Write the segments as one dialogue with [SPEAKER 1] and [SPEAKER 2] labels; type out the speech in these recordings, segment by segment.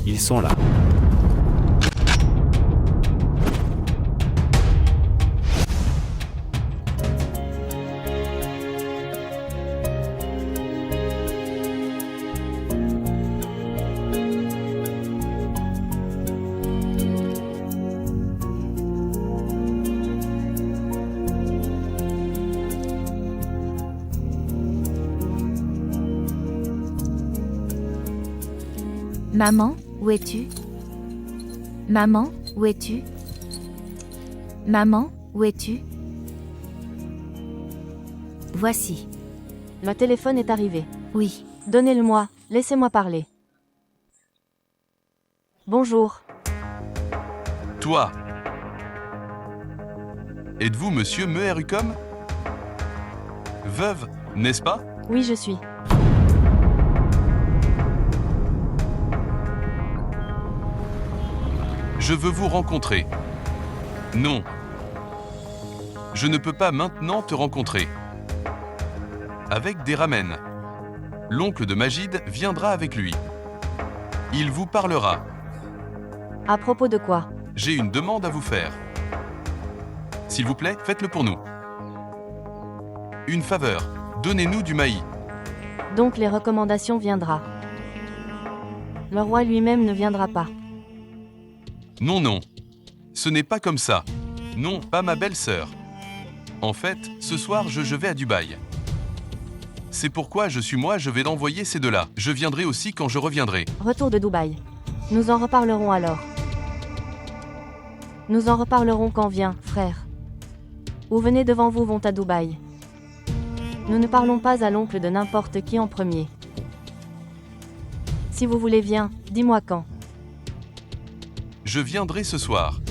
[SPEAKER 1] Ils sont là.
[SPEAKER 2] Maman, où es-tu? Maman, où es-tu? Maman, où es-tu? Voici.
[SPEAKER 3] Le téléphone est arrivé.
[SPEAKER 2] Oui.
[SPEAKER 3] Donnez-le-moi, laissez-moi parler. Bonjour.
[SPEAKER 4] Toi. Êtes-vous monsieur Meherukom? Veuve, n'est-ce pas?
[SPEAKER 3] Oui, je suis.
[SPEAKER 4] Je veux vous rencontrer. Non. Je ne peux pas maintenant te rencontrer. Avec des ramen. L'oncle de Majid viendra avec lui. Il vous parlera.
[SPEAKER 3] À propos de quoi?
[SPEAKER 4] J'ai une demande à vous faire. S'il vous plaît, faites-le pour nous. Une faveur, donnez-nous du maïs.
[SPEAKER 3] Donc les recommandations viendra. Le roi lui-même ne viendra pas.
[SPEAKER 4] Non, non. Ce n'est pas comme ça. Non, pas ma belle-sœur. En fait, ce soir, je vais à Dubaï. C'est pourquoi je vais l'envoyer ces deux-là. Je viendrai aussi quand je reviendrai.
[SPEAKER 3] Retour de Dubaï. Nous en reparlerons alors. Nous en reparlerons quand vient, frère. Où venez devant vous vont à Dubaï. Nous ne parlons pas à l'oncle de n'importe qui en premier. Si vous voulez viens, dis-moi quand.
[SPEAKER 4] Je viendrai ce soir.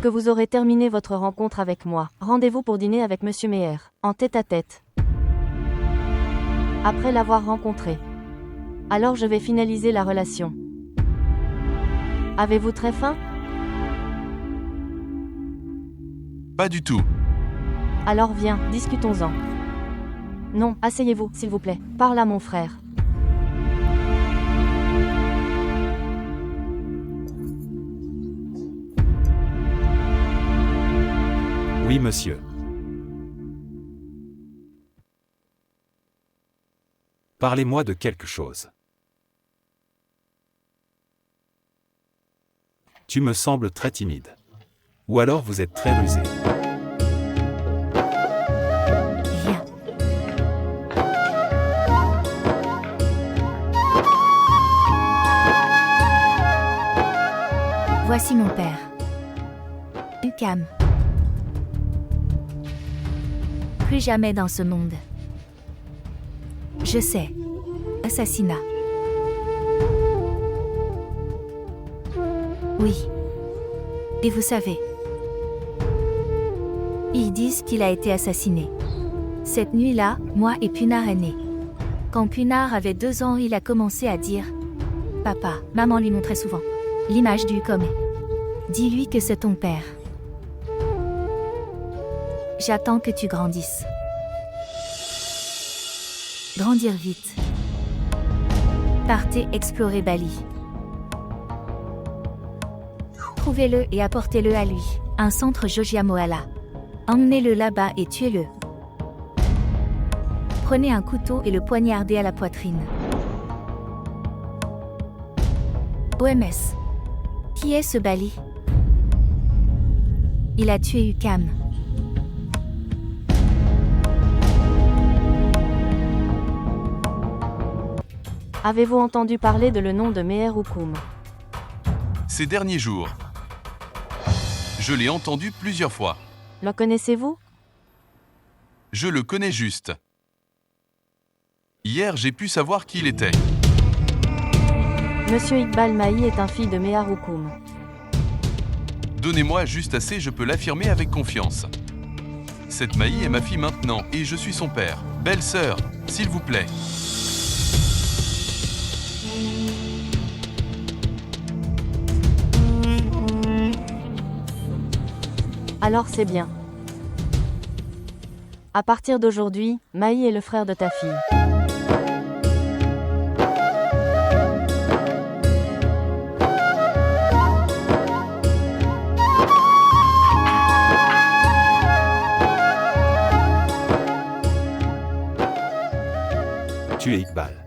[SPEAKER 3] Lorsque vous aurez terminé votre rencontre avec moi, rendez-vous pour dîner avec Monsieur Meyer, en tête-à-tête. Après l'avoir rencontré. Alors je vais finaliser la relation. Avez-vous très faim?
[SPEAKER 4] Pas du tout.
[SPEAKER 3] Alors viens, discutons-en. Non, asseyez-vous, s'il vous plaît. Parle à mon frère.
[SPEAKER 1] Oui, monsieur. Parlez-moi de quelque chose. Tu me sembles très timide. Ou alors vous êtes très rusé.
[SPEAKER 2] Viens. Voici mon père. Cam. Plus jamais dans ce monde. Je sais. Assassinat. Oui. Et vous savez. Ils disent qu'il a été assassiné. Cette nuit-là, moi et Punard est né. Quand Punard avait 2 ans, il a commencé à dire « Papa », maman lui montrait souvent l'image du comme. Dis-lui que c'est ton père. J'attends que tu grandisses. Grandir vite. Partez explorer Bali. Trouvez-le et apportez-le à lui. Un centre Jojiamoala. Emmenez-le là-bas et tuez-le. Prenez un couteau et le poignardez à la poitrine. OMS. Qui est ce Bali? Il a tué Ukam.
[SPEAKER 3] Avez-vous entendu parler de le nom de Meher Hukum?
[SPEAKER 4] Ces derniers jours. Je l'ai entendu plusieurs fois.
[SPEAKER 3] Le connaissez-vous?
[SPEAKER 4] Je le connais juste. Hier, j'ai pu savoir qui il était.
[SPEAKER 3] Monsieur Iqbal Mahi est un fils de Meher Hukum.
[SPEAKER 4] Donnez-moi juste assez, je peux l'affirmer avec confiance. Cette Mahi est ma fille maintenant, et je suis son père. Belle sœur, s'il vous plaît.
[SPEAKER 3] Alors c'est bien. À partir d'aujourd'hui, Mahi est le frère de ta fille.
[SPEAKER 1] Tu es Iqbal.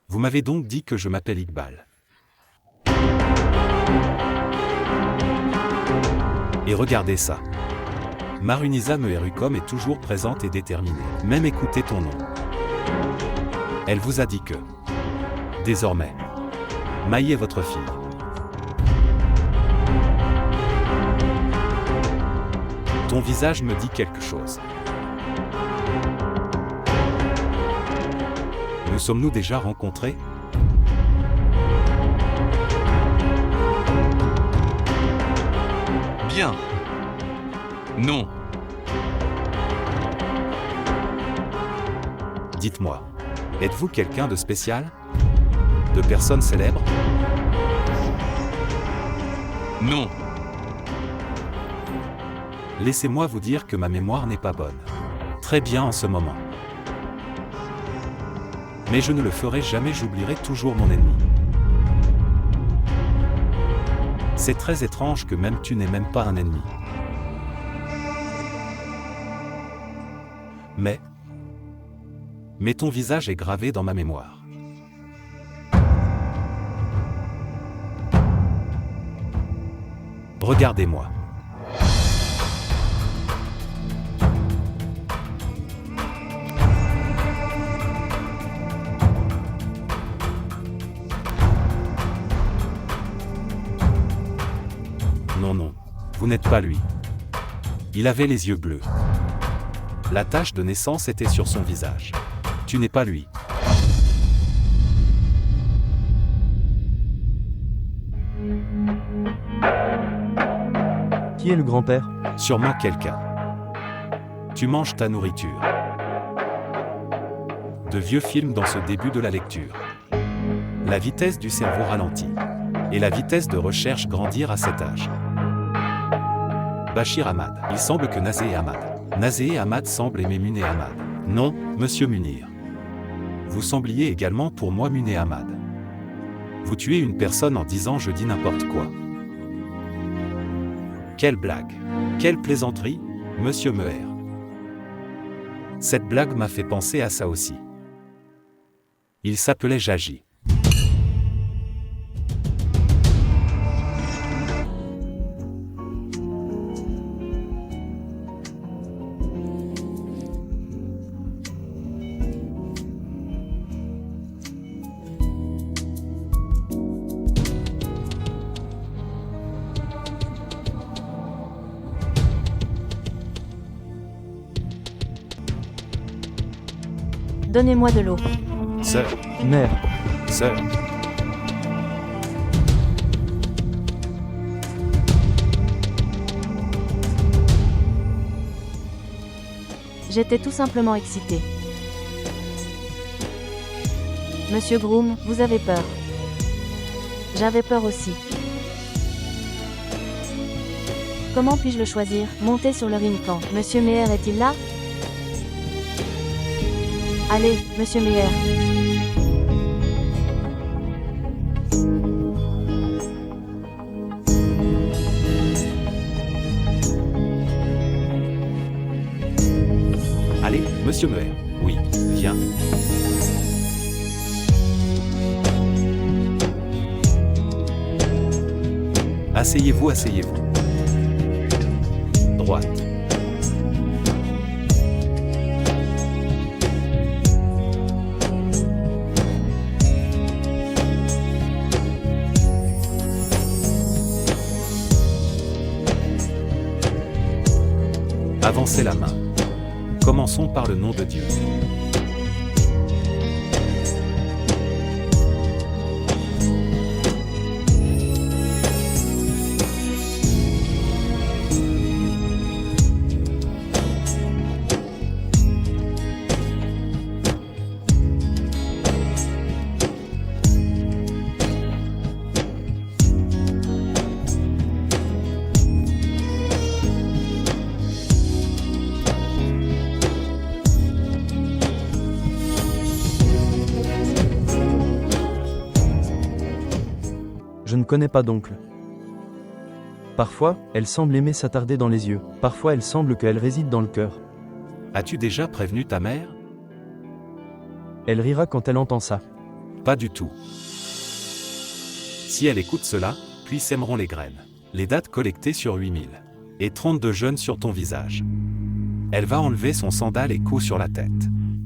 [SPEAKER 1] Vous m'avez donc dit que je m'appelle Iqbal. Et regardez ça. Marunisa Meherukom est toujours présente et déterminée. Même écouter ton nom. Elle vous a dit que, désormais, Mahi est votre fille. Ton visage me dit quelque chose. Nous sommes-nous déjà rencontrés?
[SPEAKER 4] Bien. Non.
[SPEAKER 1] Dites-moi, êtes-vous quelqu'un de spécial? De personne célèbre?
[SPEAKER 4] Non.
[SPEAKER 1] Laissez-moi vous dire que ma mémoire n'est pas bonne. Très bien en ce moment. Mais je ne le ferai jamais, j'oublierai toujours mon ennemi. C'est très étrange que même tu n'aies même pas un ennemi. Mais ton visage est gravé dans ma mémoire. Regardez-moi. Non, vous n'êtes pas lui. Il avait les yeux bleus. La tache de naissance était sur son visage. Tu n'es pas lui.
[SPEAKER 5] Qui est le grand-père?
[SPEAKER 1] Sûrement quelqu'un. Tu manges ta nourriture. De vieux films dans ce début de la lecture. La vitesse du cerveau ralentit. Et la vitesse de recherche grandir à cet âge. Bachir Ahmad. Il semble que Nazé Ahmad. Nazé Ahmad semble aimer Muné Ahmad. Non, monsieur Munir. Vous sembliez également pour moi Muné Ahmad. Vous tuez une personne en disant je dis n'importe quoi. Quelle blague. Quelle plaisanterie, monsieur Meher. Cette blague m'a fait penser à ça aussi. Il s'appelait Jaji.
[SPEAKER 3] Donnez-moi de l'eau.
[SPEAKER 1] Sœur,
[SPEAKER 5] Mère.
[SPEAKER 1] sœur.
[SPEAKER 3] J'étais tout simplement excitée. Monsieur Groom, vous avez peur. J'avais peur aussi. Comment puis-je le choisir? Monter sur le Rincan. Monsieur Meher est-il là? Allez, monsieur Meher.
[SPEAKER 1] Allez, monsieur Meher. Oui, viens. Asseyez-vous, asseyez-vous. Droite. Avancez la main. Commençons par le nom de Dieu.
[SPEAKER 5] Je ne connais pas d'oncle. Parfois, elle semble aimer s'attarder dans les yeux. Parfois, elle semble qu'elle réside dans le cœur.
[SPEAKER 1] As-tu déjà prévenu ta mère?
[SPEAKER 5] Elle rira quand elle entend ça.
[SPEAKER 1] Pas du tout. Si elle écoute cela, puis sèmeront les graines. Les dates collectées sur 8000. Et 32 jeunes sur ton visage. Elle va enlever son sandal et coup sur la tête.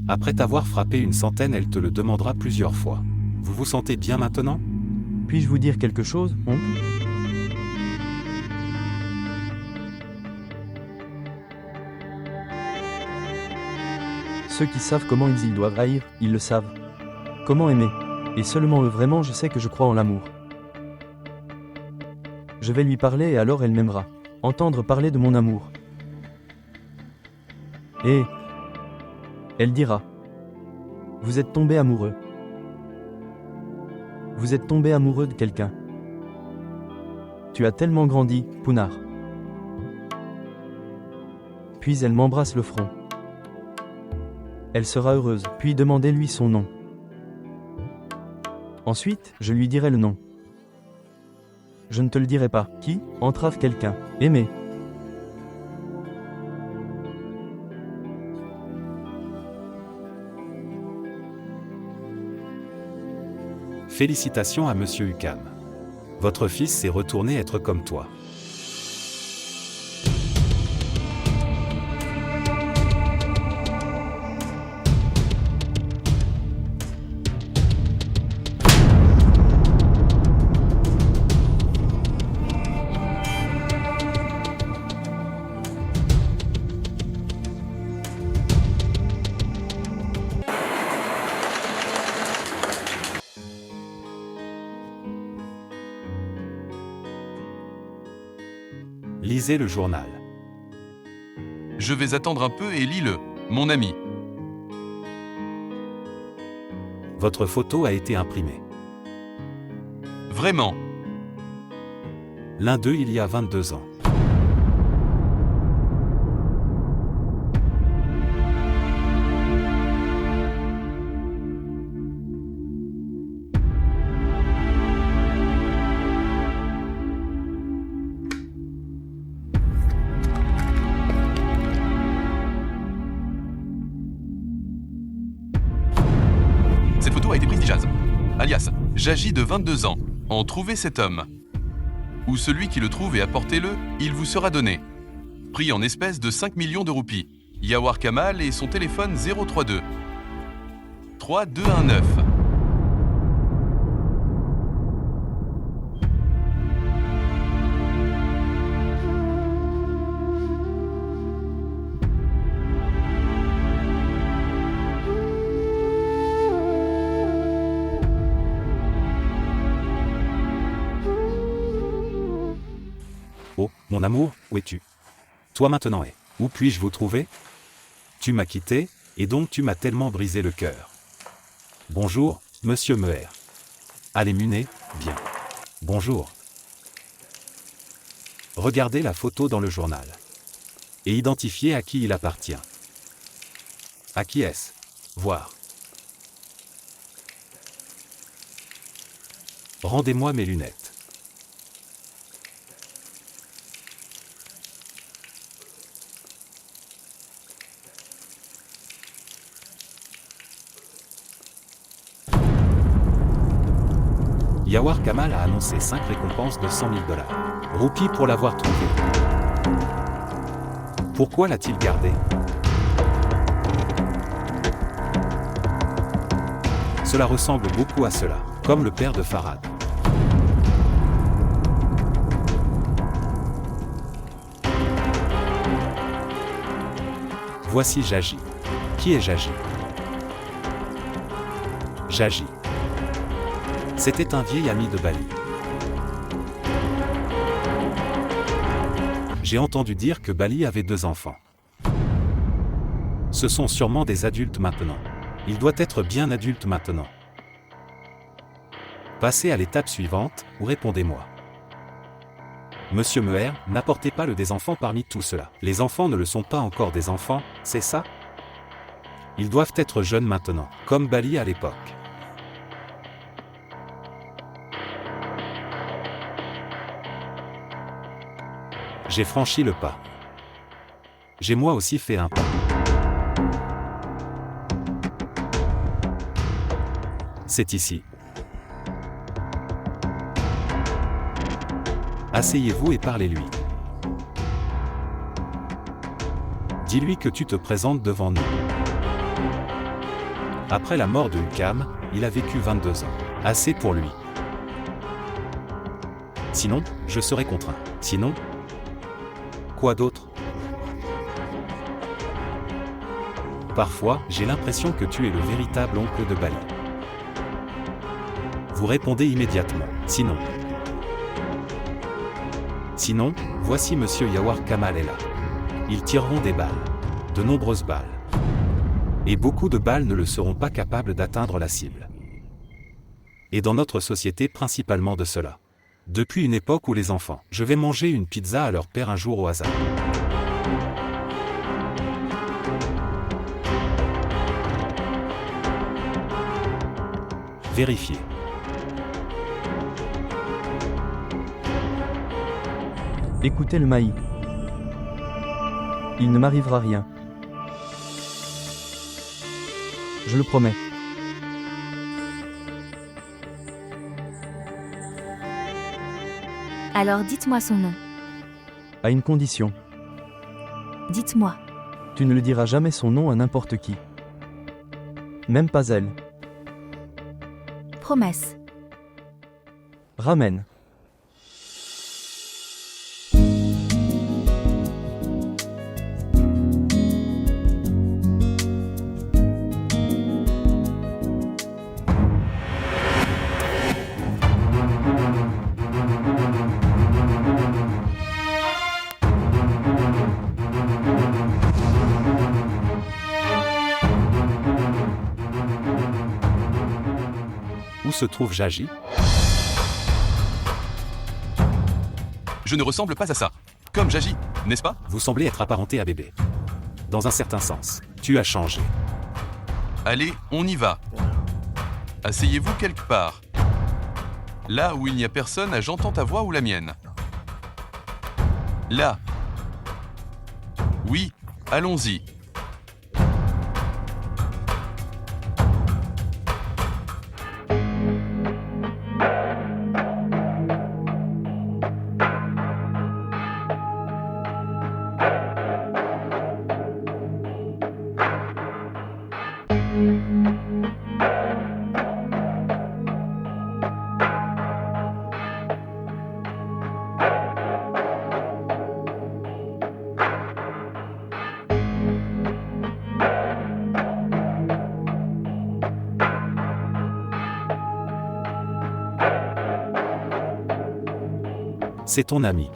[SPEAKER 1] Après t'avoir frappé une centaine, elle te le demandera plusieurs fois. Vous vous sentez bien maintenant?
[SPEAKER 5] Puis-je vous dire quelque chose, oncle? Ceux qui savent comment ils doivent haïr, ils le savent. Comment aimer. Et seulement eux vraiment je sais que je crois en l'amour. Je vais lui parler et alors elle m'aimera. Entendre parler de mon amour. Et elle dira. Vous êtes tombé amoureux. Vous êtes tombé amoureux de quelqu'un. Tu as tellement grandi, Punar. Puis elle m'embrasse le front. Elle sera heureuse, puis demandez-lui son nom. Ensuite, je lui dirai le nom. Je ne te le dirai pas. Qui entrave quelqu'un. Aimer.
[SPEAKER 1] Félicitations à Monsieur Ukam. Votre fils s'est retourné être comme toi. Lisez le journal.
[SPEAKER 4] Je vais attendre un peu et lis-le, mon ami.
[SPEAKER 1] Votre photo a été imprimée.
[SPEAKER 4] Vraiment.
[SPEAKER 1] L'un d'eux il y a 22 ans.
[SPEAKER 4] Cette photo a été prise d'Ijaz, alias Jaji de 22 ans. En trouvez cet homme. Ou celui qui le trouve et apportez-le, il vous sera donné. Prix en espèces de 5 millions de roupies. Yawar Kamal et son téléphone 032 3219.
[SPEAKER 1] Oh, mon amour, où es-tu? Toi maintenant et où puis-je vous trouver? Tu m'as quitté, et donc tu m'as tellement brisé le cœur. Bonjour, monsieur Meher. Allez Munet, bien. Bonjour. Regardez la photo dans le journal. Et identifiez à qui il appartient. À qui est-ce? Voir. Rendez-moi mes lunettes. Yawar Kamal a annoncé 5 récompenses de 100 000 $. Roupies pour l'avoir trouvé. Pourquoi l'a-t-il gardé? Cela ressemble beaucoup à cela, comme le père de Farhad. Voici Jaji. Qui est Jaji? Jaji. C'était un vieil ami de Bali. J'ai entendu dire que Bali avait 2 enfants. Ce sont sûrement des adultes maintenant. Il doit être bien adulte maintenant. Passez à l'étape suivante, ou répondez-moi. Monsieur Meher, n'apportez pas le des enfants parmi tout cela. Les enfants ne le sont pas encore des enfants, c'est ça? Ils doivent être jeunes maintenant, comme Bali à l'époque. J'ai franchi le pas. J'ai moi aussi fait un pas. C'est ici. Asseyez-vous et parlez-lui. Dis-lui que tu te présentes devant nous. Après la mort de Hukam, il a vécu 22 ans. Assez pour lui. Sinon, je serai contraint. Sinon, quoi d'autre? Parfois, j'ai l'impression que tu es le véritable oncle de Bali. Vous répondez immédiatement. Sinon. Sinon, voici Monsieur Yawar Kamal est là. Ils tireront des balles. De nombreuses balles. Et beaucoup de balles ne le seront pas capables d'atteindre la cible. Et dans notre société principalement de cela. Depuis une époque où les enfants, je vais manger une pizza à leur père un jour au hasard. Vérifiez.
[SPEAKER 5] Écoutez le maï. Il ne m'arrivera rien. Je le promets.
[SPEAKER 2] Alors dites-moi son nom.
[SPEAKER 5] À une condition.
[SPEAKER 2] Dites-moi.
[SPEAKER 5] Tu ne le diras jamais son nom à n'importe qui. Même pas elle.
[SPEAKER 2] Promesse.
[SPEAKER 5] Ramène.
[SPEAKER 1] se trouve Jaji?
[SPEAKER 4] Je ne ressemble pas à ça. Comme Jaji, n'est-ce pas?
[SPEAKER 1] Vous semblez être apparenté à bébé. Dans un certain sens, tu as changé.
[SPEAKER 4] Allez, on y va. Asseyez-vous quelque part. Là où il n'y a personne, j'entends ta voix ou la mienne. Là. Oui, allons-y.
[SPEAKER 1] C'est ton ami.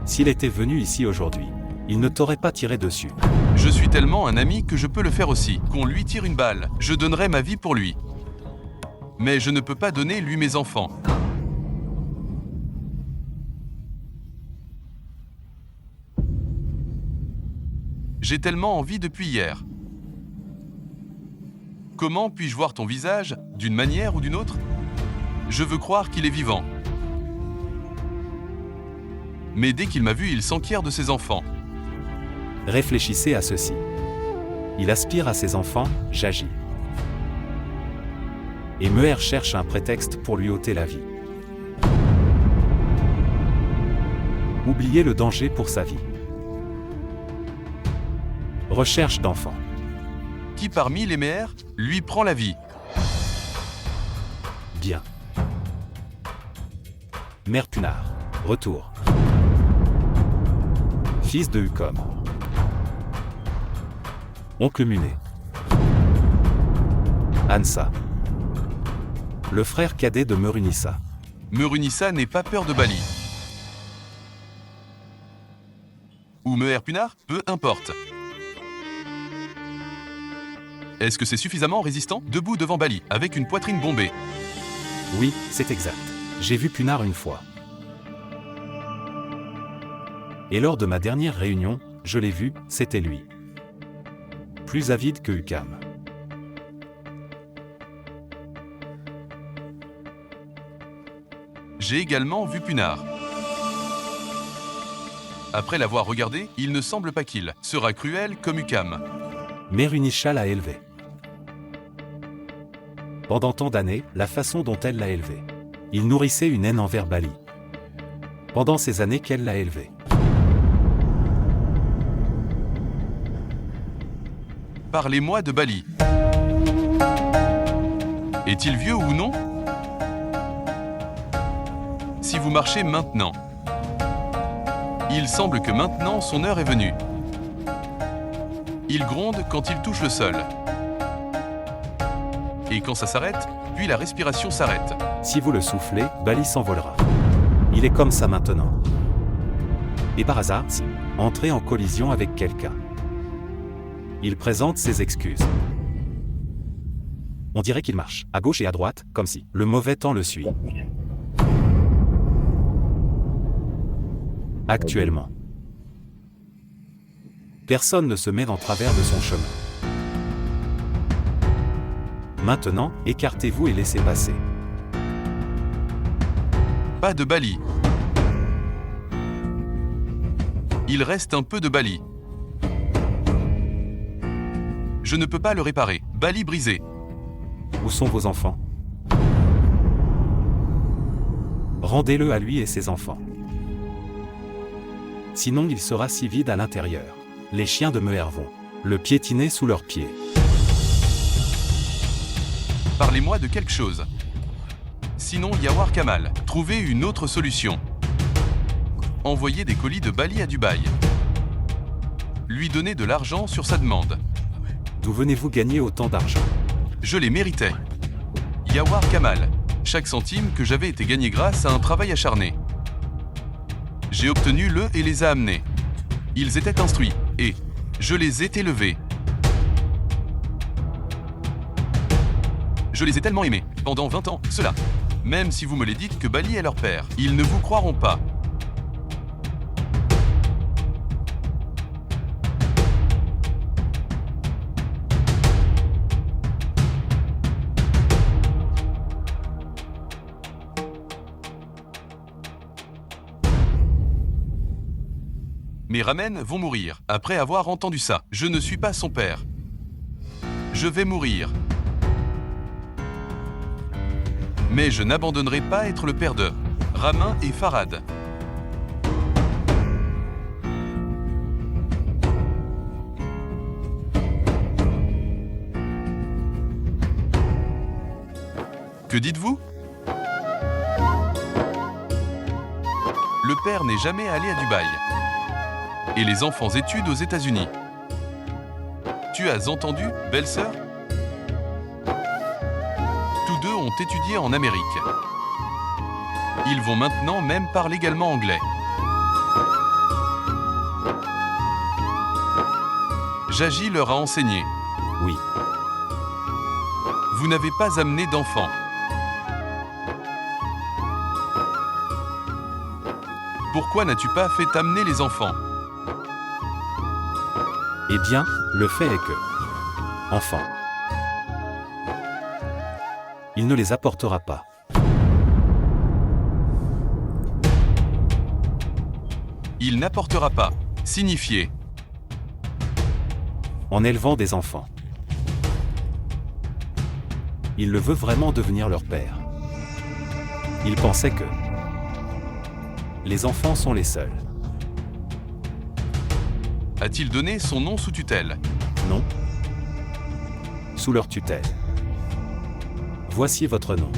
[SPEAKER 1] S'il était venu ici aujourd'hui, il ne t'aurait pas tiré dessus.
[SPEAKER 4] Je suis tellement un ami que je peux le faire aussi. Qu'on lui tire une balle, je donnerai ma vie pour lui. Mais je ne peux pas donner lui mes enfants. J'ai tellement envie depuis hier. Comment puis-je voir ton visage, d'une manière ou d'une autre? Je veux croire qu'il est vivant. Mais dès qu'il m'a vu, il s'enquiert de ses enfants.
[SPEAKER 1] Réfléchissez à ceci. Il aspire à ses enfants, Jaji. Et Meher cherche un prétexte pour lui ôter la vie. Oubliez le danger pour sa vie. Recherche d'enfants.
[SPEAKER 4] Qui parmi les Meher lui prend la vie?
[SPEAKER 1] Bien. Mère Punar. Retour. Fils de Hukom. Oncle Muné. Ansa. Le frère cadet de Merunissa.
[SPEAKER 4] Merunissa n'est pas peur de Bali. Ou Meher Punar, peu importe. Est-ce que c'est suffisamment résistant? Debout devant Bali, avec une poitrine bombée.
[SPEAKER 1] Oui, c'est exact. J'ai vu Punar une fois. Et lors de ma dernière réunion, je l'ai vu, c'était lui. Plus avide que Hukom.
[SPEAKER 4] J'ai également vu Punar. Après l'avoir regardé, il ne semble pas qu'il sera cruel comme Hukom.
[SPEAKER 1] Merunisha l'a élevé. Pendant tant d'années, la façon dont elle l'a élevé. Il nourrissait une haine envers Bali. Pendant ces années qu'elle l'a élevé.
[SPEAKER 4] Parlez-moi de Bali. Est-il vieux ou non? Si vous marchez maintenant, il semble que maintenant son heure est venue. Il gronde quand il touche le sol. Et quand ça s'arrête, puis la respiration s'arrête.
[SPEAKER 1] Si vous le soufflez, Bali s'envolera. Il est comme ça maintenant. Et par hasard, si entrez en collision avec quelqu'un. Il présente ses excuses. On dirait qu'il marche, à gauche et à droite, comme si le mauvais temps le suit. Actuellement. Personne ne se met en travers de son chemin. Maintenant, écartez-vous et laissez passer.
[SPEAKER 4] Pas de Bali. Il reste un peu de Bali. Je ne peux pas le réparer. Bali brisé.
[SPEAKER 1] Où sont vos enfants? Rendez-le à lui et ses enfants. Sinon il sera si vide à l'intérieur. Les chiens de Meher vont le piétiner sous leurs pieds.
[SPEAKER 4] Parlez-moi de quelque chose. Sinon, Yawar Kamal, trouvez une autre solution. Envoyez des colis de Bali à Dubaï. Lui donner de l'argent sur sa demande.
[SPEAKER 1] D'où venez-vous gagner autant d'argent?
[SPEAKER 4] Je les méritais. Yawar Kamal, chaque centime que j'avais été gagné grâce à un travail acharné. J'ai obtenu le et les a amenés. Ils étaient instruits, et je les ai élevés. Je Je les ai tellement aimés, pendant 20 ans, cela. Même si vous me les dites que Bali est leur père, ils ne vous croiront pas. Mes ramen vont mourir, après avoir entendu ça. Je ne suis pas son père. Je vais mourir. Mais je n'abandonnerai pas être le père de Ramin et Farhad. Que dites-vous? Le père n'est jamais allé à Dubaï. Et les enfants étudient aux États-Unis. Tu as entendu, belle-sœur? Tous deux ont étudié en Amérique. Ils vont maintenant même parler également anglais. Jaji leur a enseigné.
[SPEAKER 1] Oui.
[SPEAKER 4] Vous n'avez pas amené d'enfants. Pourquoi n'as-tu pas fait amener les enfants?
[SPEAKER 1] Eh bien, le fait est que... Enfant. Il ne les apportera pas.
[SPEAKER 4] Il n'apportera pas. Signifié.
[SPEAKER 1] En élevant des enfants. Il le veut vraiment devenir leur père. Il pensait que... Les enfants sont les seuls.
[SPEAKER 4] A-t-il donné son nom sous tutelle?
[SPEAKER 1] Non. Sous leur tutelle. Voici votre nom.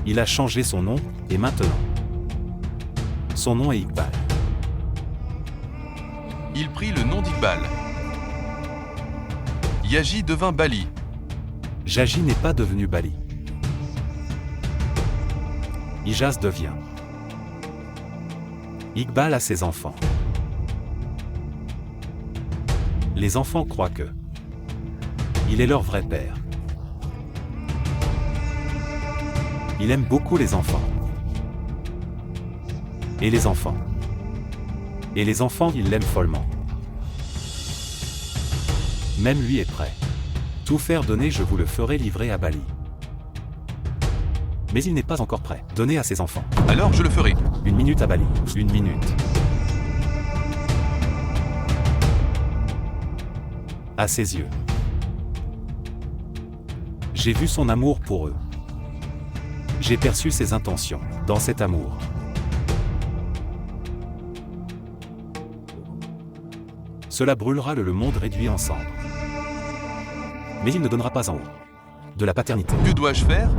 [SPEAKER 1] Il a changé son nom, et maintenant. Son nom est Iqbal.
[SPEAKER 4] Il prit le nom d'Iqbal. Yaji devint Bali.
[SPEAKER 1] Jaji n'est pas devenu Bali. Ijaz devient. Iqbal a ses enfants. Les enfants croient que il est leur vrai père. Il aime beaucoup les enfants. Et les enfants. Et les enfants, il l'aime follement. Même lui est prêt. Tout faire donner, je vous le ferai livrer à Bali. Mais il n'est pas encore prêt. Donner à ses enfants.
[SPEAKER 4] Alors je le ferai.
[SPEAKER 1] 1 minute à Bali. 1 minute. À ses yeux. J'ai vu son amour pour eux. J'ai perçu ses intentions dans cet amour. Cela brûlera le monde réduit en cendres. Mais il ne donnera pas en haut de la paternité.
[SPEAKER 4] Que dois-je faire?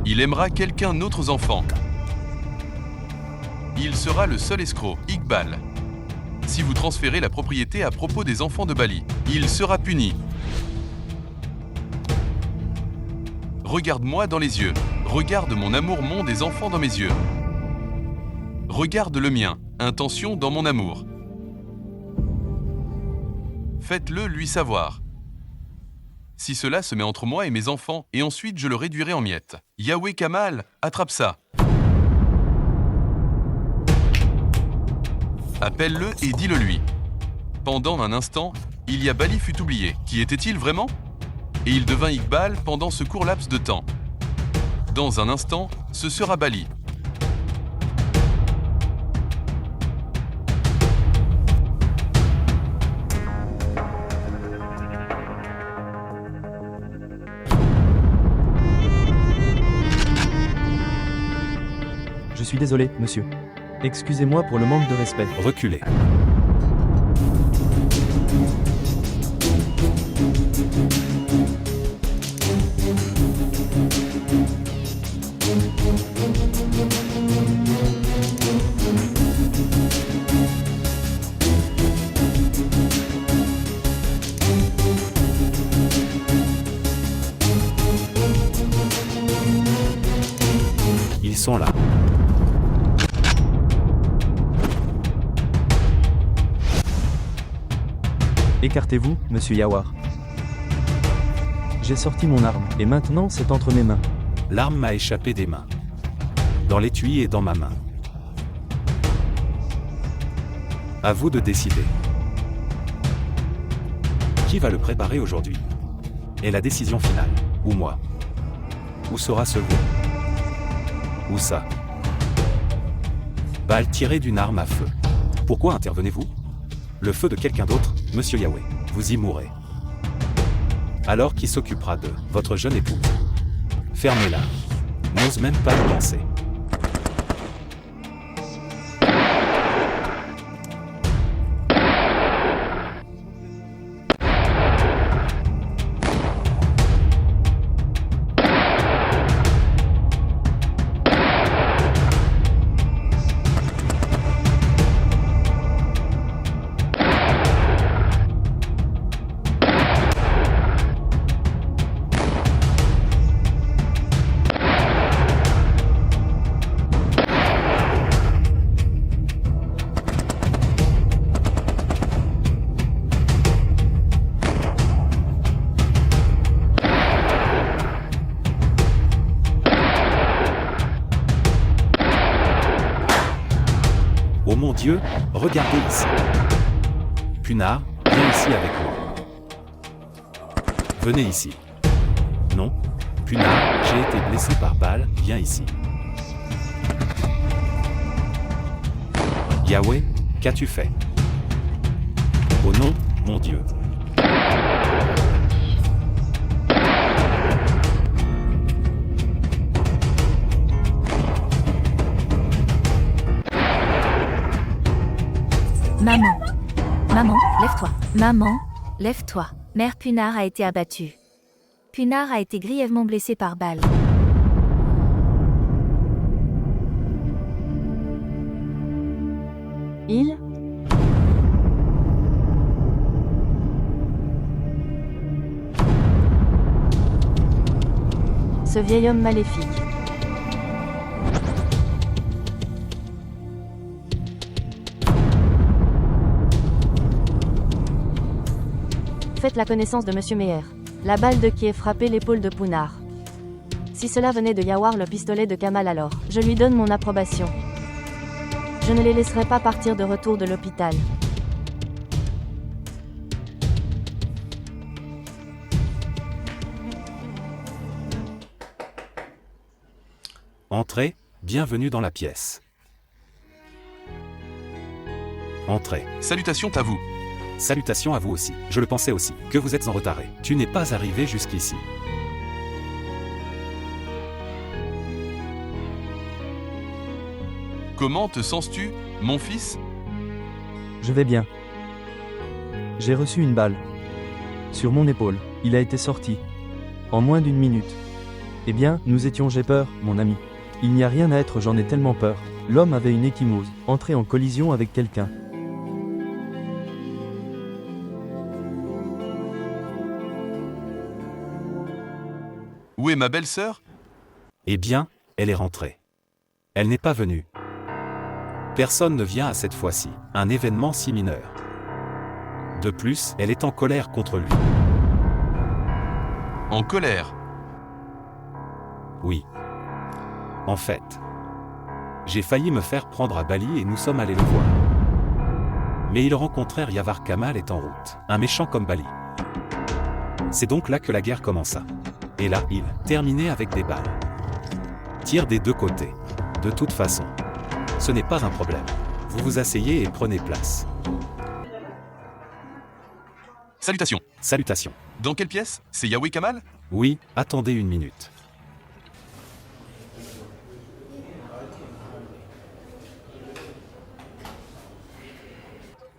[SPEAKER 4] Il aimera quelqu'un d'autres enfants. Il sera le seul escroc, Iqbal. Si vous transférez la propriété à propos des enfants de Bali, il sera puni. Regarde-moi dans les yeux. Regarde mon amour mon des enfants dans mes yeux. Regarde le mien, intention dans mon amour. Faites-le lui savoir. Si cela se met entre moi et mes enfants, et ensuite je le réduirai en miettes. Yahweh Kamal, attrape ça. Appelle-le et dis-le lui. Pendant un instant, Bali fut oublié. Qui était-il vraiment? Et il devint Iqbal pendant ce court laps de temps. Dans un instant, ce sera Bali.
[SPEAKER 5] Je suis désolé, monsieur. Excusez-moi pour le manque de respect.
[SPEAKER 1] Reculez. Ils sont là.
[SPEAKER 5] Écartez-vous, monsieur Yawar. J'ai sorti mon arme, et maintenant c'est entre mes mains.
[SPEAKER 1] L'arme m'a échappé des mains. Dans l'étui et dans ma main. À vous de décider. Qui va le préparer aujourd'hui? Et la décision finale? Ou moi? Où sera ce vous? Où ça? Balle tirée d'une arme à feu. Pourquoi intervenez-vous? Le feu de quelqu'un d'autre, Monsieur Yahweh. Vous y mourrez. Alors qui s'occupera de votre jeune épouse? Fermez-la. N'ose même pas y penser. Oh mon Dieu, regardez ici. Punard, viens ici avec moi. Venez ici. Non, Punard, j'ai été blessé par balle, viens ici. Yahweh, qu'as-tu fait? Oh non, mon Dieu.
[SPEAKER 2] Maman. Maman, lève-toi. Maman, lève-toi. Mère Punard a été abattue. Punard a été grièvement blessé par balle.
[SPEAKER 3] Il? Ce vieil homme maléfique. Faites la connaissance de Monsieur Meyer. La balle de qui est frappé l'épaule de Punard. Si cela venait de Yawar, le pistolet de Kamal, alors, je lui donne mon approbation. Je ne les laisserai pas partir de retour de l'hôpital.
[SPEAKER 1] Entrez, bienvenue dans la pièce. Entrez.
[SPEAKER 4] Salutations à vous.
[SPEAKER 1] Salutations à vous aussi. Je le pensais aussi, que vous êtes en retard. Tu n'es pas arrivé jusqu'ici.
[SPEAKER 4] Comment te sens-tu, mon fils?
[SPEAKER 5] Je vais bien. J'ai reçu une balle. Sur mon épaule, il a été sorti. En moins d'une minute. Eh bien, nous étions, j'ai peur, mon ami. Il n'y a rien à être, j'en ai tellement peur. L'homme avait une échymose, entré en collision avec quelqu'un.
[SPEAKER 4] Où est ma belle-sœur?
[SPEAKER 1] Eh bien, elle est rentrée. Elle n'est pas venue. Personne ne vient à cette fois-ci, un événement si mineur. De plus, elle est en colère contre lui.
[SPEAKER 4] En colère?
[SPEAKER 1] Oui. En fait, j'ai failli me faire prendre à Bali et nous sommes allés le voir. Mais ils rencontrèrent Yawar. Kamal est en route, un méchant comme Bali. C'est donc là que la guerre commença. Et là, il terminait avec des balles. Tire des deux côtés. De toute façon, ce n'est pas un problème. Vous vous asseyez et prenez place.
[SPEAKER 4] Salutations.
[SPEAKER 1] Salutations.
[SPEAKER 4] Dans quelle pièce? C'est Yahweh Kamal?
[SPEAKER 1] Oui, attendez une minute.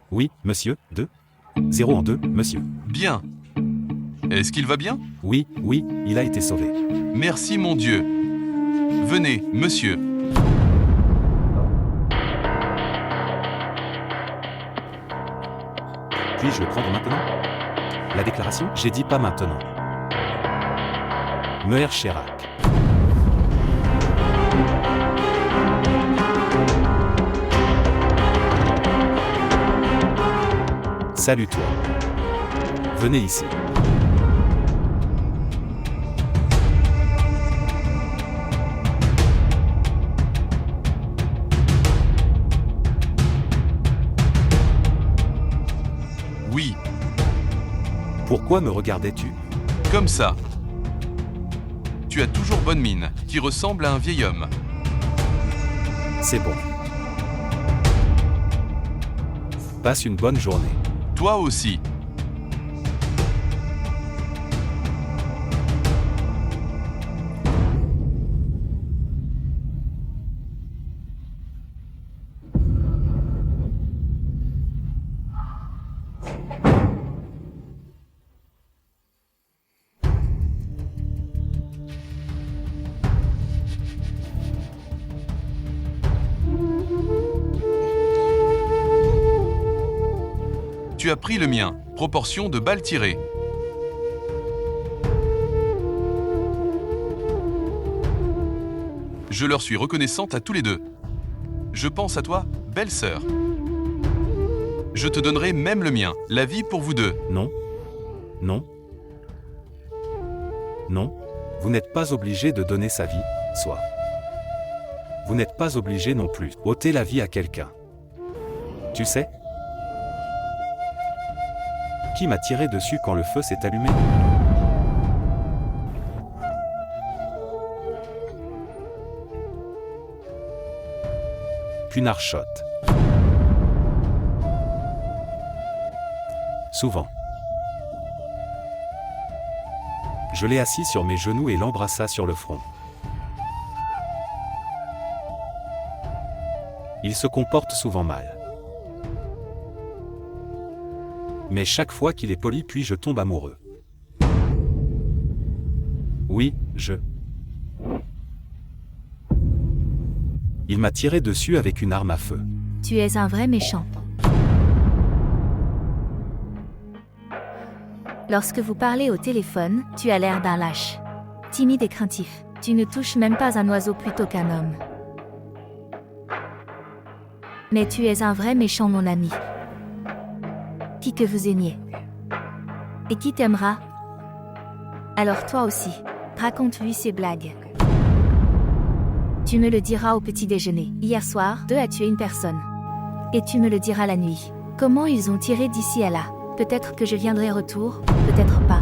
[SPEAKER 1] Oui, monsieur, 2. 0 en 2, monsieur.
[SPEAKER 4] Bien. Est-ce qu'il va bien?
[SPEAKER 1] Oui, oui, il a été sauvé.
[SPEAKER 4] Merci mon Dieu. Venez, monsieur.
[SPEAKER 1] Puis-je le prendre maintenant? La déclaration? J'ai dit pas maintenant. Meher Sherak. Salut toi. Venez ici. Pourquoi me regardais-tu?
[SPEAKER 4] Comme ça. Tu as toujours bonne mine, qui ressemble à un vieil homme.
[SPEAKER 1] C'est bon. Passe une bonne journée.
[SPEAKER 4] Toi aussi. Tu as pris le mien, proportion de balles tirées. Je leur suis reconnaissante à tous les deux. Je pense à toi, belle sœur. Je te donnerai même le mien, la vie pour vous deux.
[SPEAKER 1] Non. Non. Non. Vous n'êtes pas obligé de donner sa vie, soit. Vous n'êtes pas obligé non plus ôter la vie à quelqu'un. Tu sais? Qui m'a tiré dessus quand le feu s'est allumé? Punard shot. Souvent. Je l'ai assis sur mes genoux et l'embrassa sur le front. Il se comporte souvent mal. Mais chaque fois qu'il est poli, puis je tombe amoureux. Oui, Il m'a tiré dessus avec une arme à feu.
[SPEAKER 2] Tu es un vrai méchant. Lorsque vous parlez au téléphone, tu as l'air d'un lâche. Timide et craintif. Tu ne touches même pas un oiseau plutôt qu'un homme. Mais tu es un vrai méchant, mon ami. Qui que vous aimiez. Et qui t'aimera? Alors toi aussi, raconte-lui ces blagues. Tu me le diras au petit déjeuner. Hier soir, 2 a tué une personne. Et tu me le diras la nuit. Comment ils ont tiré d'ici à là? Peut-être que je viendrai retour, peut-être pas.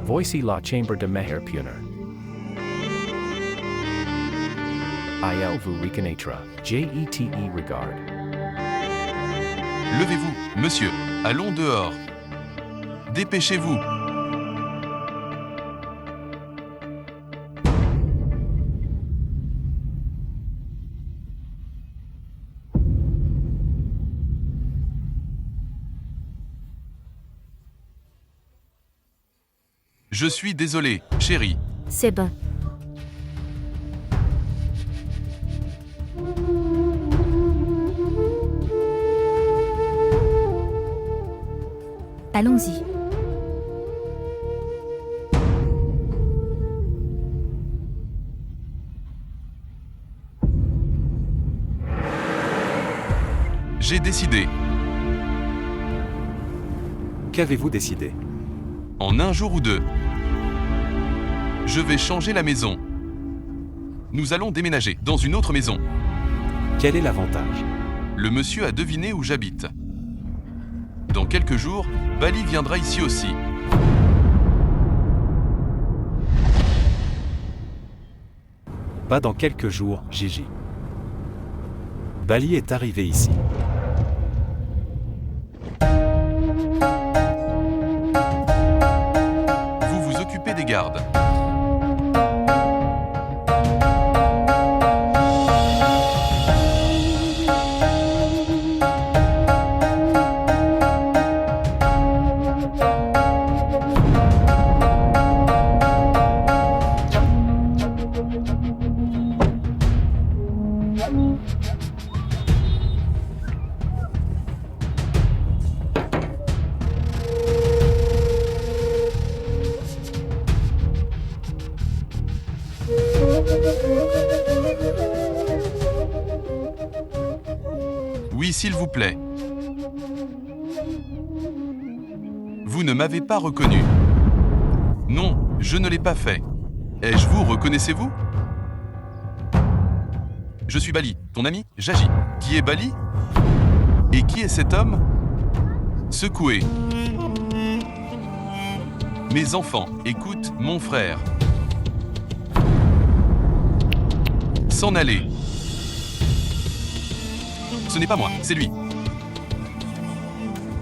[SPEAKER 6] Voici la chambre de Meher Punar. Il vous reconnaîtra. J.E.T.E. regarde.
[SPEAKER 4] Levez-vous, monsieur. Allons dehors. Dépêchez-vous. Je suis désolé, chérie.
[SPEAKER 2] C'est bon. Allons-y.
[SPEAKER 4] J'ai décidé.
[SPEAKER 1] Qu'avez-vous décidé?
[SPEAKER 4] En un jour ou deux, je vais changer la maison. Nous allons déménager dans une autre maison.
[SPEAKER 1] Quel est l'avantage?
[SPEAKER 4] Le monsieur a deviné où j'habite. Dans quelques jours, Bali viendra ici aussi.
[SPEAKER 1] Pas dans quelques jours, Gigi. Bali est arrivé ici.
[SPEAKER 4] Vous vous occupez des gardes. s'il vous plaît. Vous ne m'avez pas reconnu. Non, je ne l'ai pas fait. Ai-je vous, reconnaissez-vous? Je suis Bali, ton ami, Jaji. Qui est Bali? Et qui est cet homme? Secoué. Mes enfants, écoute, mon frère. S'en aller. Ce n'est pas moi, c'est lui.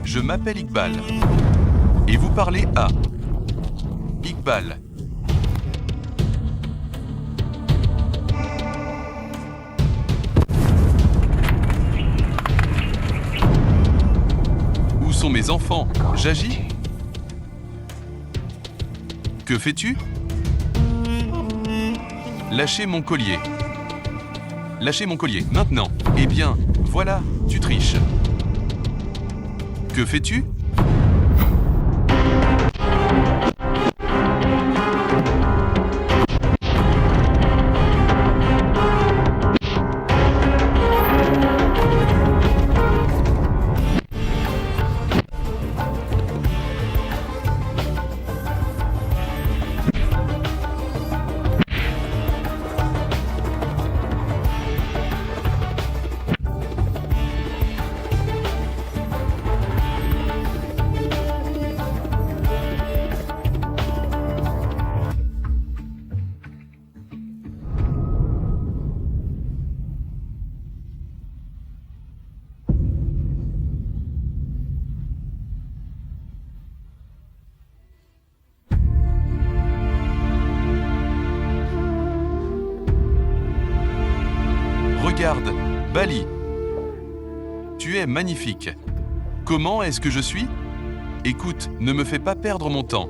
[SPEAKER 4] Je m'appelle Iqbal. Et vous parlez à Iqbal. Où sont mes enfants, Jaji? Que fais-tu? Lâchez mon collier. Lâchez mon collier, maintenant. Eh bien, voilà, tu triches. Que fais-tu? Regarde, Bali. Tu es magnifique. Comment est-ce que je suis? Écoute, ne me fais pas perdre mon temps.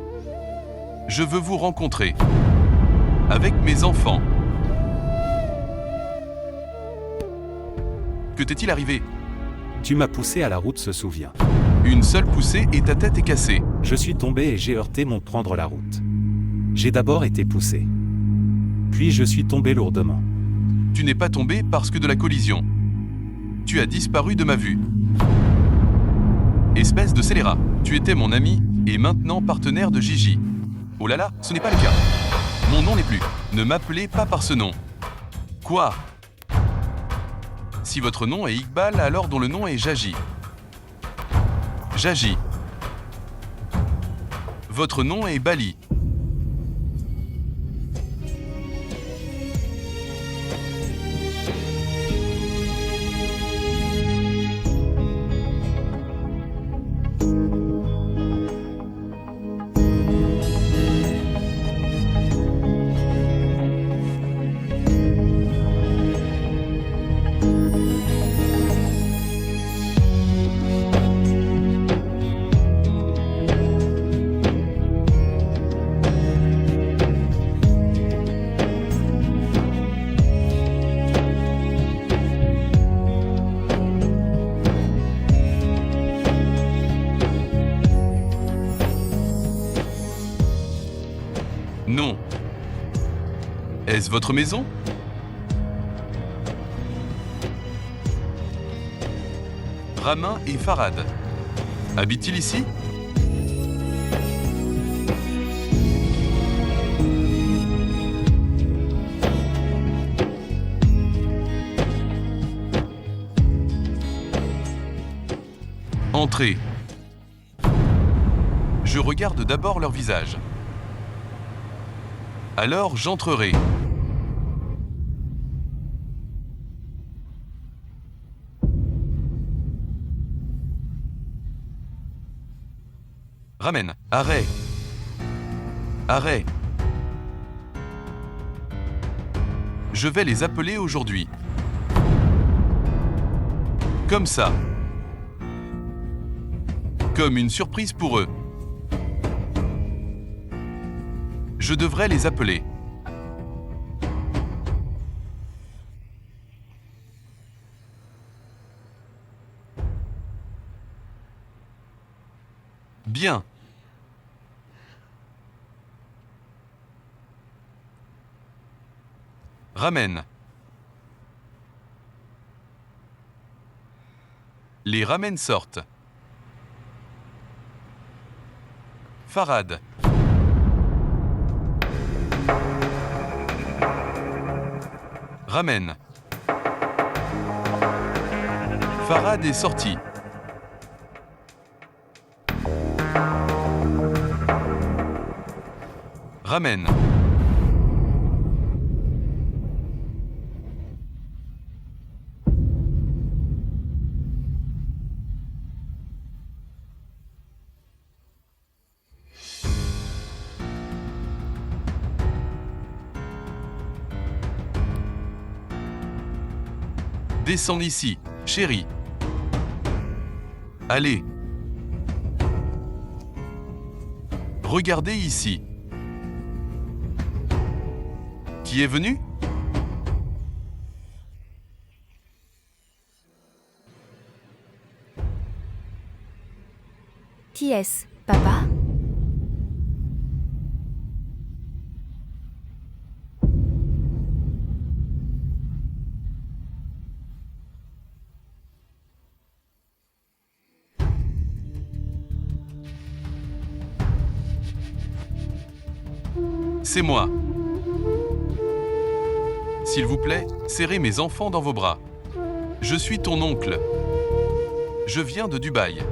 [SPEAKER 4] Je veux vous rencontrer. Avec mes enfants. Que t'est-il arrivé?
[SPEAKER 1] Tu m'as poussé à la route, se souvient.
[SPEAKER 4] Une seule poussée et ta tête est cassée.
[SPEAKER 1] Je suis tombé et j'ai heurté mon prendre la route. J'ai d'abord été poussé. Puis je suis tombé lourdement.
[SPEAKER 4] Tu n'es pas tombé parce que de la collision. Tu as disparu de ma vue. Espèce de scélérat, tu étais mon ami et maintenant partenaire de Gigi. Oh là là, ce n'est pas le cas. Mon nom n'est plus. Ne m'appelez pas par ce nom. Quoi? Si votre nom est Iqbal, alors dont le nom est Jaji. Jaji. Votre nom est Bali. Non. Est-ce votre maison? Ramin et Farad. Habitent-ils ici? Entrez. Je regarde d'abord leur visage. Alors j'entrerai. Ramène. Arrêt. Arrêt. Je vais les appeler aujourd'hui. Comme ça. Comme une surprise pour eux. Je devrais les appeler. Bien. Ramène. Les ramen sortent. Farhad. Ramen. Farhad est sorti. Ramen. Descends ici, chérie. Allez. Regardez ici. Qui est venu?
[SPEAKER 2] Qui est-ce, papa?
[SPEAKER 4] C'est moi. S'il vous plaît, serrez mes enfants dans vos bras. Je suis ton oncle. Je viens de Dubaï.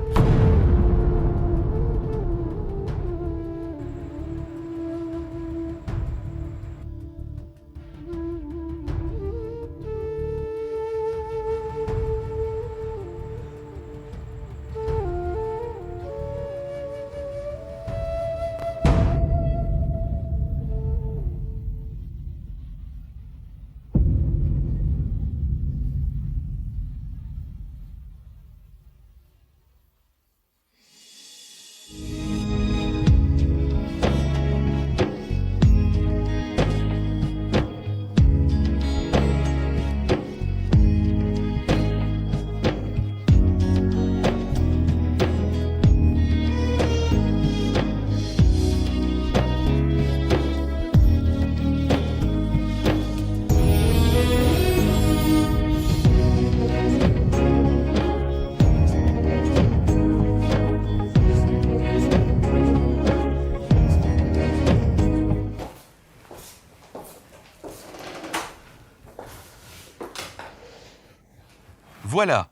[SPEAKER 4] Voilà.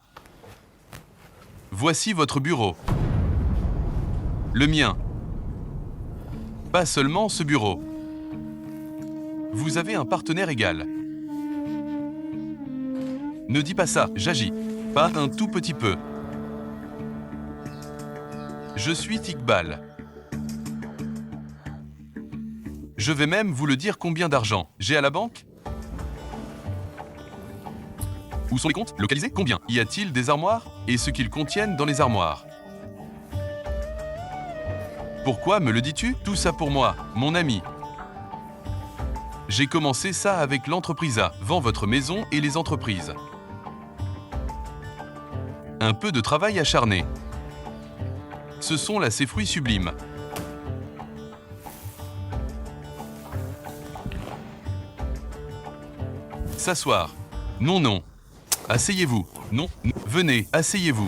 [SPEAKER 4] Voici votre bureau. Le mien. Pas seulement ce bureau. Vous avez un partenaire égal. Ne dis pas ça, j'agis. Pas un tout petit peu. Je suis Iqbal. Je vais même vous le dire combien d'argent j'ai à la banque. Où sont les comptes? Localisés? Combien? Y a-t-il des armoires? Et ce qu'ils contiennent dans les armoires? Pourquoi me le dis-tu? Tout ça pour moi, mon ami. J'ai commencé ça avec l'entreprise A, vend votre maison et les entreprises. Un peu de travail acharné. Ce sont là ces fruits sublimes. S'asseoir. Non, non. Asseyez-vous. Non, non. Venez, asseyez-vous.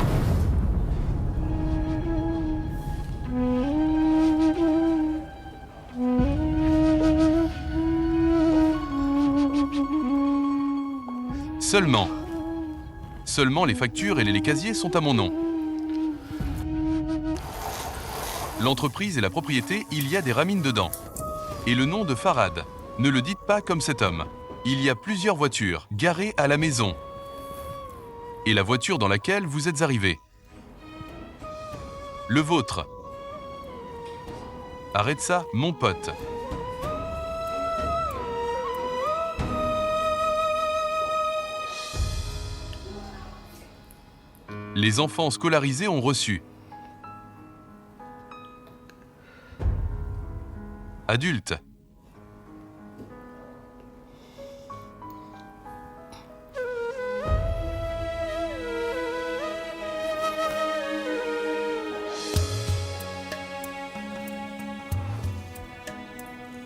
[SPEAKER 4] Seulement les factures et les casiers sont à mon nom. L'entreprise et la propriété, il y a des ramines dedans. Et le nom de Farhad. Ne le dites pas comme cet homme. Il y a plusieurs voitures garées à la maison. Et la voiture dans laquelle vous êtes arrivé. Le vôtre. Arrête ça, mon pote. Les enfants scolarisés ont reçu. Adultes.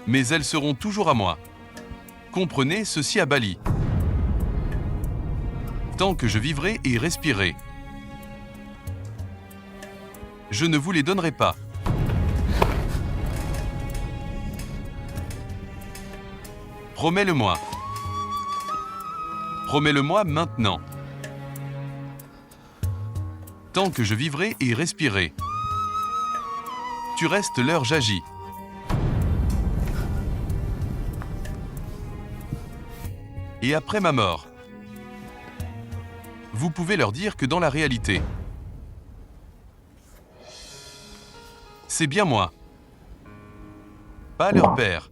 [SPEAKER 4] Mais elles seront toujours à moi. Comprenez ceci à Bali. Tant que je vivrai et respirerai. Je ne vous les donnerai pas. Promets-le-moi. Promets-le-moi maintenant. Tant que je vivrai et respirerai. Tu restes leur Jaji. Et après ma mort, vous pouvez leur dire que dans la réalité, c'est bien moi, pas leur père.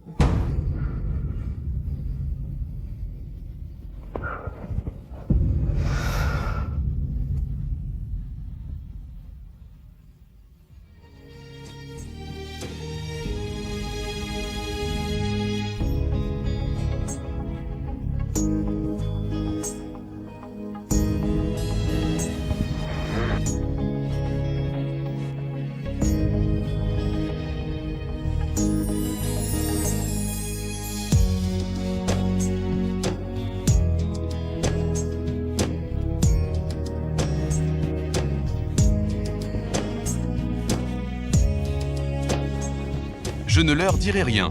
[SPEAKER 4] Je ne leur dirai rien.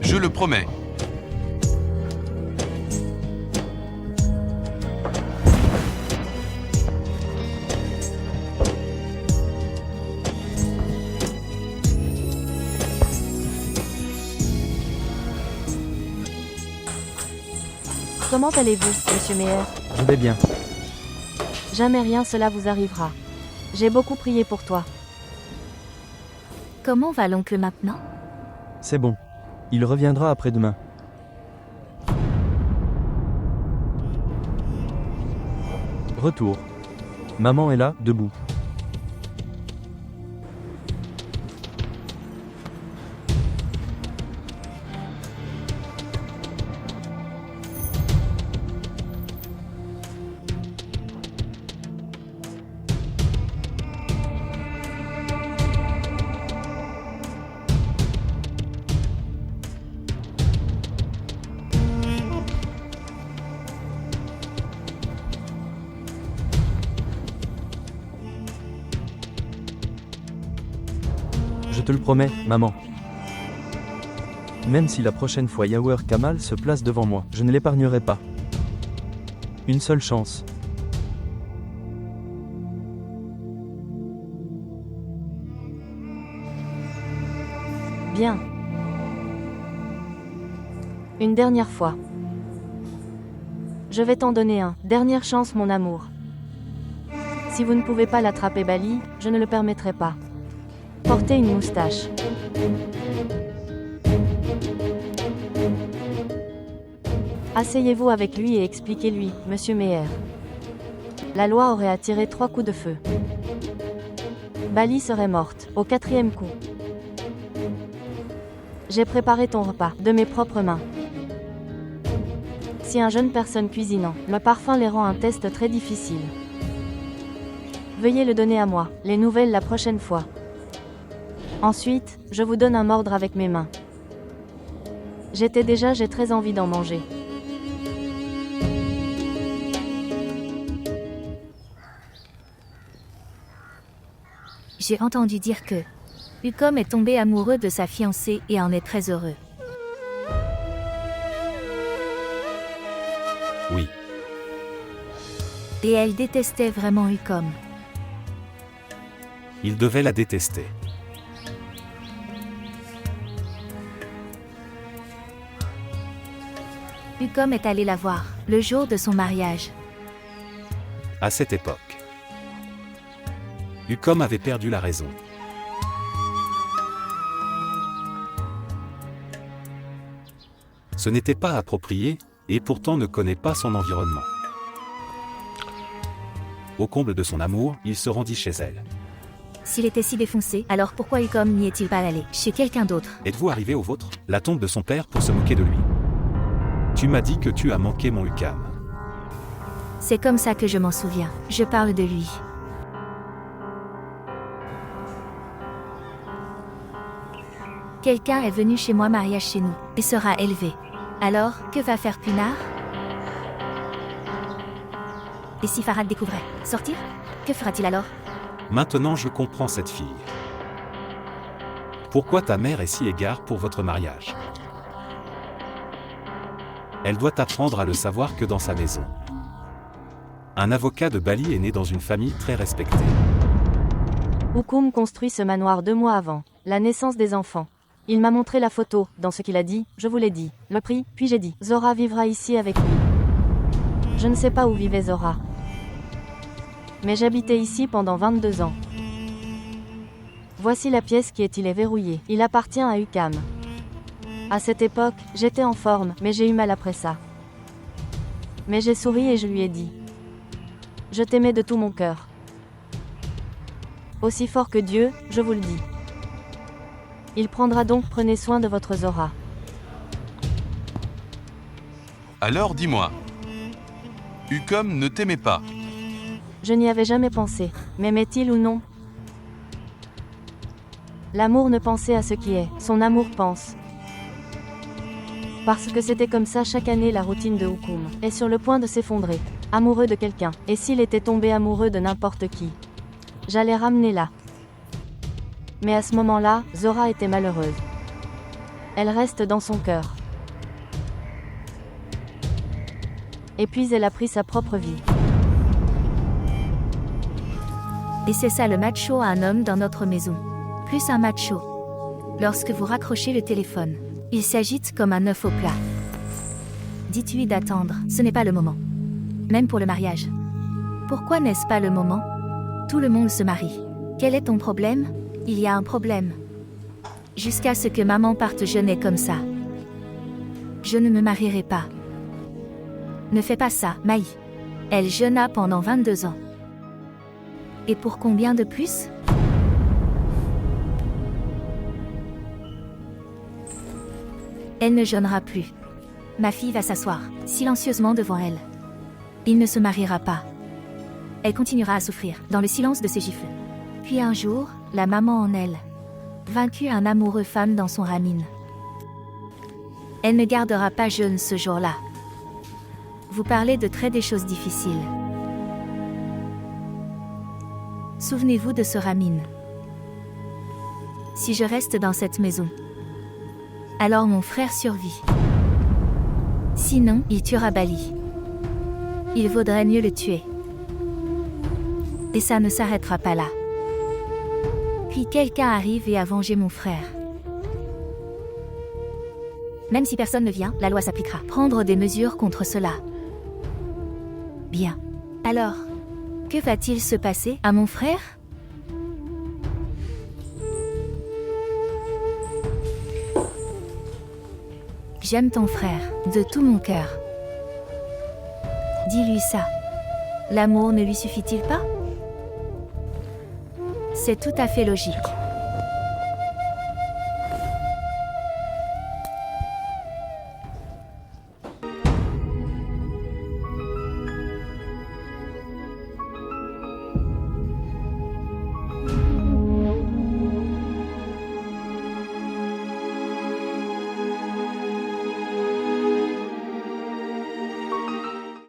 [SPEAKER 4] Je le promets.
[SPEAKER 3] Comment allez-vous, monsieur Meyer?
[SPEAKER 5] Je vais bien.
[SPEAKER 3] Jamais rien cela vous arrivera. J'ai beaucoup prié pour toi.
[SPEAKER 2] Comment va l'oncle maintenant?
[SPEAKER 5] C'est bon. Il reviendra après-demain. Retour. Maman est là, debout. Je te le promets, maman. Même si la prochaine fois Yawar Kamal se place devant moi, je ne l'épargnerai pas. Une seule chance.
[SPEAKER 3] Bien. Une dernière fois. Je vais t'en donner un. Dernière chance, mon amour. Si vous ne pouvez pas l'attraper, Bali, je ne le permettrai pas. Portez une moustache. Asseyez-vous avec lui et expliquez-lui, monsieur Meyer. La loi aurait attiré 3 coups de feu. Bali serait morte, au 4e coup. J'ai préparé ton repas, de mes propres mains. Si un jeune personne cuisinant, le parfum les rend un test très difficile. Veuillez le donner à moi, les nouvelles la prochaine fois. Ensuite, je vous donne un mordre avec mes mains. J'ai très envie d'en manger.
[SPEAKER 2] J'ai entendu dire que Ucom est tombé amoureux de sa fiancée et en est très heureux.
[SPEAKER 1] Oui.
[SPEAKER 2] Et elle détestait vraiment Ucom.
[SPEAKER 1] Il devait la détester.
[SPEAKER 2] Ucom est allé la voir, le jour de son mariage.
[SPEAKER 1] À cette époque, Ucom avait perdu la raison. Ce n'était pas approprié, et pourtant ne connaît pas son environnement. Au comble de son amour, il se rendit chez elle.
[SPEAKER 2] S'il était si défoncé, alors pourquoi Ucom n'y est-il pas allé? Chez quelqu'un d'autre?
[SPEAKER 1] Êtes-vous arrivé au vôtre, la tombe de son père pour se moquer de lui? Tu m'as dit que tu as manqué mon Ucam.
[SPEAKER 2] C'est comme ça que je m'en souviens. Je parle de lui. Quelqu'un est venu chez moi mariage chez nous, et sera élevé. Alors, que va faire Punar? Et si Farad découvrait sortir? Que fera-t-il alors?
[SPEAKER 1] Maintenant je comprends cette fille. Pourquoi ta mère est si égare pour votre mariage? Elle doit apprendre à le savoir que dans sa maison. Un avocat de Bali est né dans une famille très respectée.
[SPEAKER 3] Oukoum construit ce manoir 2 mois avant la naissance des enfants. Il m'a montré la photo, dans ce qu'il a dit, je vous l'ai dit. Le prix, puis j'ai dit, Zora vivra ici avec lui. Je ne sais pas où vivait Zora. Mais j'habitais ici pendant 22 ans. Voici la pièce qui est verrouillée. Il appartient à Ukam. À cette époque, j'étais en forme, mais j'ai eu mal après ça. Mais j'ai souri et je lui ai dit. Je t'aimais de tout mon cœur. Aussi fort que Dieu, je vous le dis. Il prendra donc, prenez soin de votre Zora.
[SPEAKER 4] Alors dis-moi. Ucom ne t'aimait pas.
[SPEAKER 3] Je n'y avais jamais pensé. M'aimait-il ou non? L'amour ne pensait à ce qui est, son amour pense. Parce que c'était comme ça chaque année la routine de Oukoum est sur le point de s'effondrer. Amoureux de quelqu'un, et s'il était tombé amoureux de n'importe qui, j'allais ramener là. Mais à ce moment-là, Zora était malheureuse. Elle reste dans son cœur. Et puis elle a pris sa propre vie.
[SPEAKER 2] Et c'est ça le macho à un homme dans notre maison. Plus un macho. Lorsque vous raccrochez le téléphone, il s'agite comme un œuf au plat. Dites-lui d'attendre, ce n'est pas le moment. Même pour le mariage. Pourquoi n'est-ce pas le moment? Tout le monde se marie. Quel est ton problème? Il y a un problème. Jusqu'à ce que maman parte jeûner comme ça. Je ne me marierai pas. Ne fais pas ça, Maï. Elle jeûna pendant 22 ans. Et pour combien de plus? Elle ne jeûnera plus. Ma fille va s'asseoir, silencieusement devant elle. Il ne se mariera pas. Elle continuera à souffrir, dans le silence de ses gifles. Puis un jour, la maman en elle vaincu un amoureux femme dans son ramine. Elle ne gardera pas jeûne ce jour-là. Vous parlez de très des choses difficiles. Souvenez-vous de ce ramine. Si je reste dans cette maison, alors mon frère survit. Sinon, il tuera Bali. Il vaudrait mieux le tuer. Et ça ne s'arrêtera pas là. Puis quelqu'un arrive et a vengé mon frère. Même si personne ne vient, la loi s'appliquera. Prendre des mesures contre cela. Bien. Alors, que va-t-il se passer à mon frère? J'aime ton frère, de tout mon cœur. Dis-lui ça. L'amour ne lui suffit-il pas? C'est tout à fait logique.